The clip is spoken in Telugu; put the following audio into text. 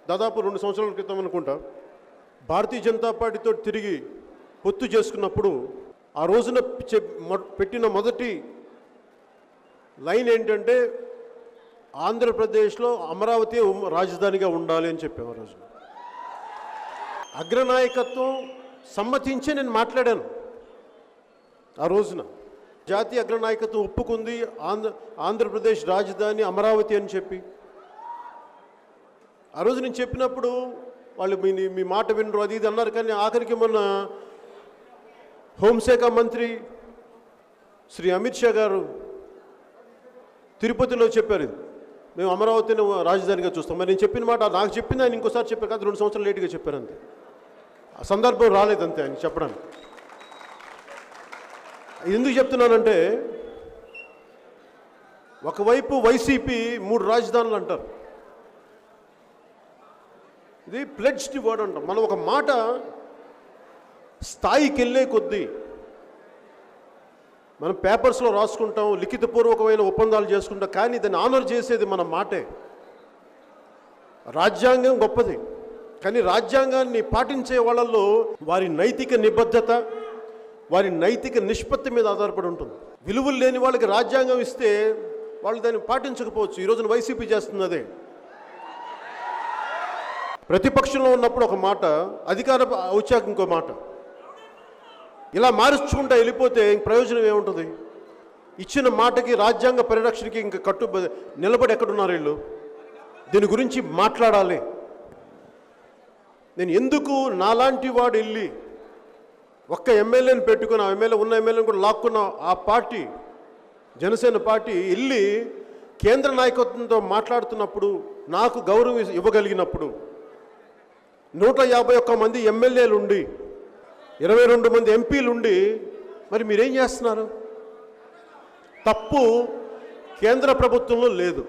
దాదాపు 2 సంవత్సరాల క్రితం అనుకుంటా భారతీయ జనతా పార్టీతో తిరిగి పొత్తు చేసుకున్నప్పుడు ఆ రోజున పెట్టిన మొదటి లైన్ ఏంటంటే ఆంధ్రప్రదేశ్లో అమరావతి రాజధానిగా ఉండాలి అని చెప్పాము. ఆ రోజున అగ్రనాయకత్వం సమ్మతించే నేను మాట్లాడాను. ఆ రోజున జాతీయ అగ్రనాయకత్వం ఒప్పుకుంది ఆంధ్రప్రదేశ్ రాజధాని అమరావతి అని చెప్పి. ఆ రోజు నేను చెప్పినప్పుడు వాళ్ళు మీ మాట వినరు అది ఇది అన్నారు. కానీ ఆఖరికి మొన్న హోంశాఖ మంత్రి శ్రీ అమిత్ షా గారు తిరుపతిలో చెప్పారు, ఇది మేము అమరావతిని రాజధానిగా చూస్తాం. మరి నేను చెప్పిన మాట నాకు చెప్పింది ఆయన ఇంకోసారి చెప్పారు కాదు, 2 సంవత్సరాలు లేటుగా చెప్పారు అంతే. ఆ సందర్భం రాలేదంతే ఆయన చెప్పడానికి. ఎందుకు చెప్తున్నానంటే ఒకవైపు వైసీపీ 3 రాజధానులు అంటారు, ఇది ప్లెడ్జ్డ్ వర్డ్ అంటాం. మనం ఒక మాట స్థాయికి వెళ్ళే కొద్దీ మనం పేపర్స్లో రాసుకుంటాం, లిఖితపూర్వకమైన ఒప్పందాలు చేసుకుంటాం, కానీ దాన్ని ఆనర్ చేసేది మన మాటే. రాజ్యాంగం గొప్పది, కానీ రాజ్యాంగాన్ని పాటించే వాళ్ళల్లో వారి నైతిక నిబద్ధత, వారి నైతిక నిష్పత్తి మీద ఆధారపడి ఉంటుంది. విలువలు లేని వాళ్ళకి రాజ్యాంగం ఇస్తే వాళ్ళు దాన్ని పాటించకపోవచ్చు. ఈ రోజున వైసీపీ చేస్తుంది అదే. ప్రతిపక్షంలో ఉన్నప్పుడు ఒక మాట, అధికార వచ్చాక ఇంకో మాట. ఇలా మారుచుకుంటూ వెళ్ళిపోతే ప్రయోజనం ఏముంటుంది? ఇచ్చిన మాటకి రాజ్యాంగ పరిరక్షణకి ఇంకా నిలబడి ఎక్కడున్నారు వీళ్ళు? దీని గురించి మాట్లాడాలి. నేను ఎందుకు నాలాంటి వాడు వెళ్ళి ఒక్క ఎమ్మెల్యేని పెట్టుకుని ఆ ఎమ్మెల్యేని కూడా లాక్కున్న ఆ పార్టీ జనసేన పార్టీ వెళ్ళి కేంద్ర నాయకత్వంతో మాట్లాడుతున్నప్పుడు, నాకు గౌరవం ఇవ్వగలిగినప్పుడు, 151 మంది ఎమ్మెల్యేలు ఉండి 22 మంది ఎంపీలు ఉండి మరి మీరేం చేస్తున్నారు? తప్పు కేంద్ర ప్రభుత్వంలో లేదు.